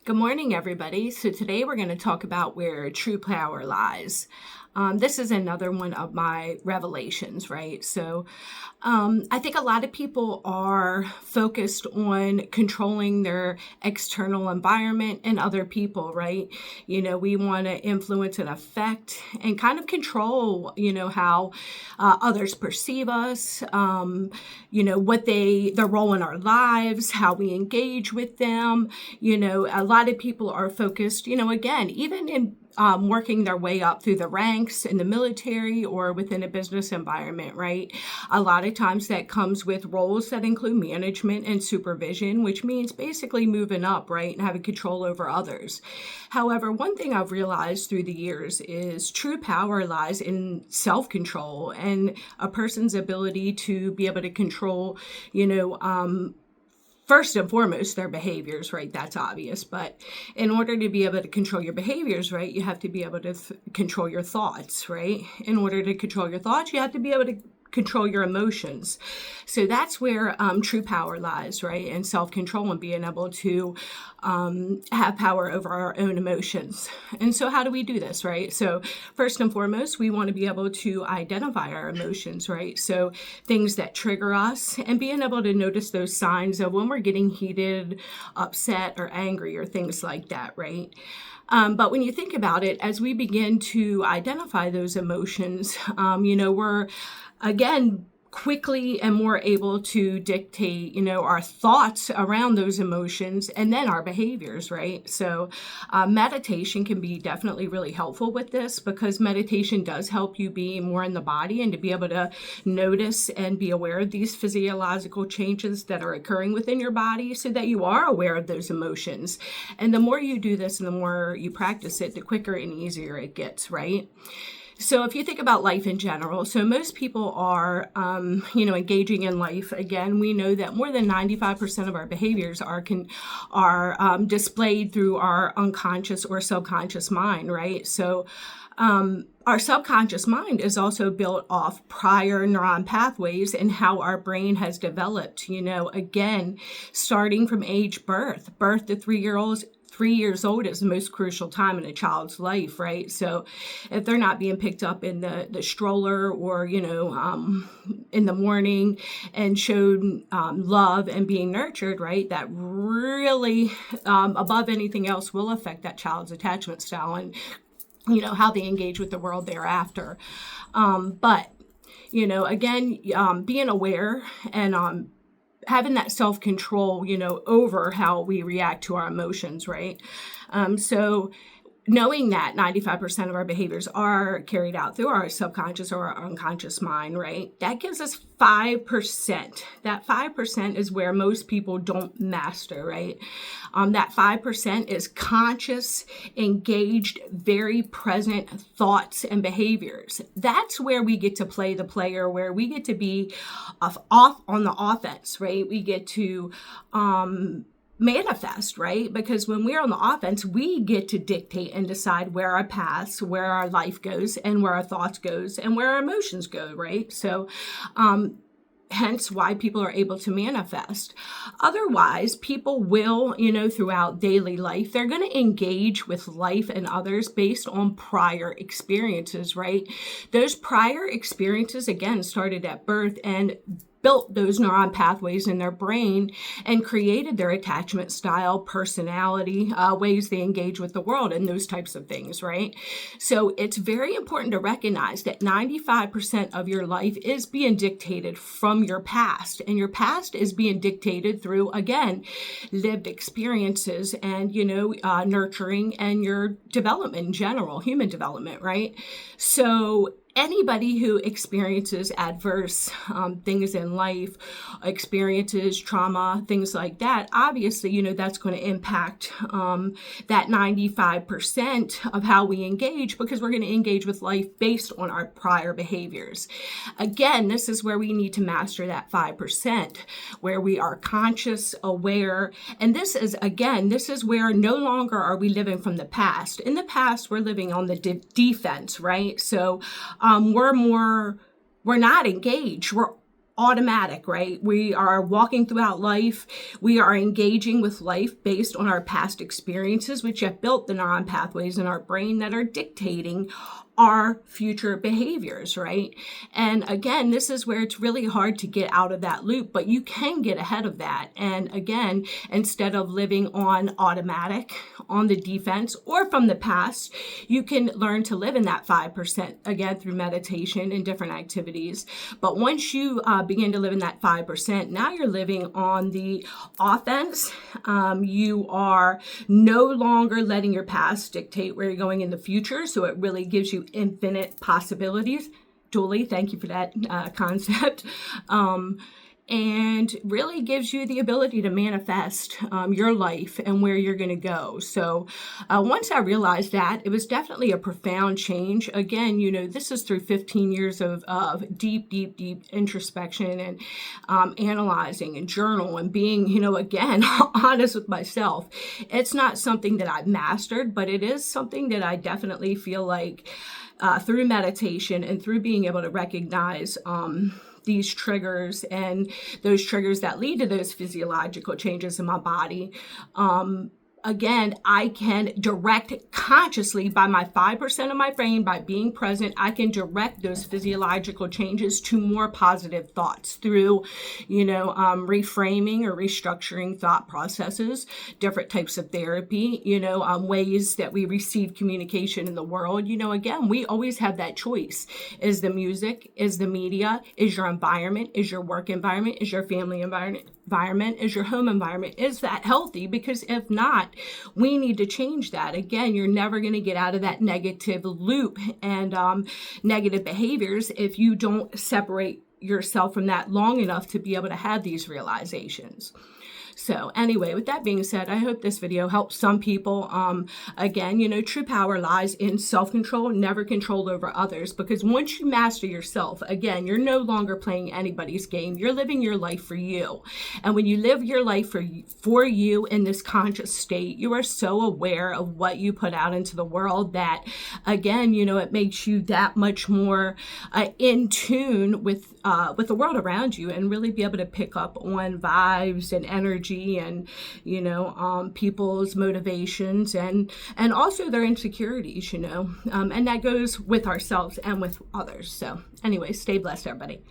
Good morning, everybody. So today we're going to talk about where true power lies. This is another one of my revelations, right? I think a lot of people are focused on controlling their external environment and other people, right? We want to influence and affect and kind of control, how others perceive us, their role in our lives, how we engage with them. A lot of people are focused, again, even in working their way up through the ranks in the military or within a business environment, right? A lot of times that comes with roles that include management and supervision, which means basically moving up, right, and having control over others. However, one thing I've realized through the years is true power lies in self-control and a person's ability to be able to control, first and foremost, their behaviors, right? That's obvious. But in order to be able to control your behaviors, right, you have to be able to control your thoughts, right? In order to control your thoughts, you have to be able to control your emotions. So that's where true power lies, right? And self-control and being able to have power over our own emotions. And so how do we do this, right? So first and foremost, we want to be able to identify our emotions, right? So things that trigger us and being able to notice those signs of when we're getting heated, upset, or angry or things like that, right? But when you think about it, as we begin to identify those emotions, we're again quickly and more able to dictate, our thoughts around those emotions and then our behaviors, right? So meditation can be definitely really helpful with this because meditation does help you be more in the body and to be able to notice and be aware of these physiological changes that are occurring within your body so that you are aware of those emotions. And the more you do this and the more you practice it, the quicker and easier it gets, right? So if you think about life in general, so most people are, engaging in life. Again, we know that more than 95% of our behaviors are displayed through our unconscious or subconscious mind, right? So our subconscious mind is also built off prior neuron pathways and how our brain has developed, again, starting from birth to 3 years old is the most crucial time in a child's life, right? So if they're not being picked up in the stroller or, in the morning and showed love and being nurtured, right, that really, above anything else, will affect that child's attachment style and, how they engage with the world thereafter. But again, being aware and having that self-control, over how we react to our emotions, right? So knowing that 95% of our behaviors are carried out through our subconscious or our unconscious mind, right? That gives us 5%. That 5% is where most people don't master, right? That 5% is conscious, engaged, very present thoughts and behaviors. That's where we get to play the player, where we get to be off on the offense, right? We get to manifest, right? Because when we're on the offense, we get to dictate and decide where our paths, where our life goes, and where our thoughts goes, and where our emotions go, right? So, hence why people are able to manifest. Otherwise, people will, throughout daily life, they're going to engage with life and others based on prior experiences, right? Those prior experiences, again, started at birth and built those neuron pathways in their brain and created their attachment style, personality, ways they engage with the world and those types of things, right? So it's very important to recognize that 95% of your life is being dictated from your past, and your past is being dictated through, again, lived experiences and, nurturing and your development in general, human development, right? So anybody who experiences adverse things in life, experiences trauma, things like that, obviously, that's going to impact that 95% of how we engage, because we're going to engage with life based on our prior behaviors. Again, this is where we need to master that 5%, where we are conscious, aware, and this is where no longer are we living from the past. In the past, we're living on the defense, right? So we're not engaged. We're automatic, right? We are walking throughout life. We are engaging with life based on our past experiences, which have built the neuron pathways in our brain that are dictating our future behaviors, right? And again, this is where it's really hard to get out of that loop, but you can get ahead of that. And again, instead of living on automatic, on the defense, or from the past, you can learn to live in that 5%, again, through meditation and different activities. But once you begin to live in that 5%, now you're living on the offense. You are no longer letting your past dictate where you're going in the future. So it really gives you infinite possibilities. Julie, thank you for that concept. And really gives you the ability to manifest your life and where you're going to go. So once I realized that, it was definitely a profound change. Again, this is through 15 years of deep introspection and analyzing and journal and being, again, honest with myself. It's not something that I've mastered, but it is something that I definitely feel like through meditation and through being able to recognize these triggers and those triggers that lead to those physiological changes in my body. Again, I can direct consciously by my 5% of my brain, by being present, I can direct those physiological changes to more positive thoughts through, reframing or restructuring thought processes, different types of therapy, ways that we receive communication in the world. Again, we always have that choice. Is the music, is the media, is your environment, is your work environment, is your family environment, is your home environment, is that healthy? Because if not, we need to change that. Again, you're never going to get out of that negative loop and negative behaviors if you don't separate yourself from that long enough to be able to have these realizations. So anyway, with that being said, I hope this video helps some people. Again, true power lies in self-control, never control over others, because once you master yourself, again, you're no longer playing anybody's game. You're living your life for you. And when you live your life for you in this conscious state, you are so aware of what you put out into the world that, again, it makes you that much more in tune with the world around you and really be able to pick up on vibes and energy and people's motivations and also their insecurities, and that goes with ourselves and with others. So anyway, stay blessed, everybody.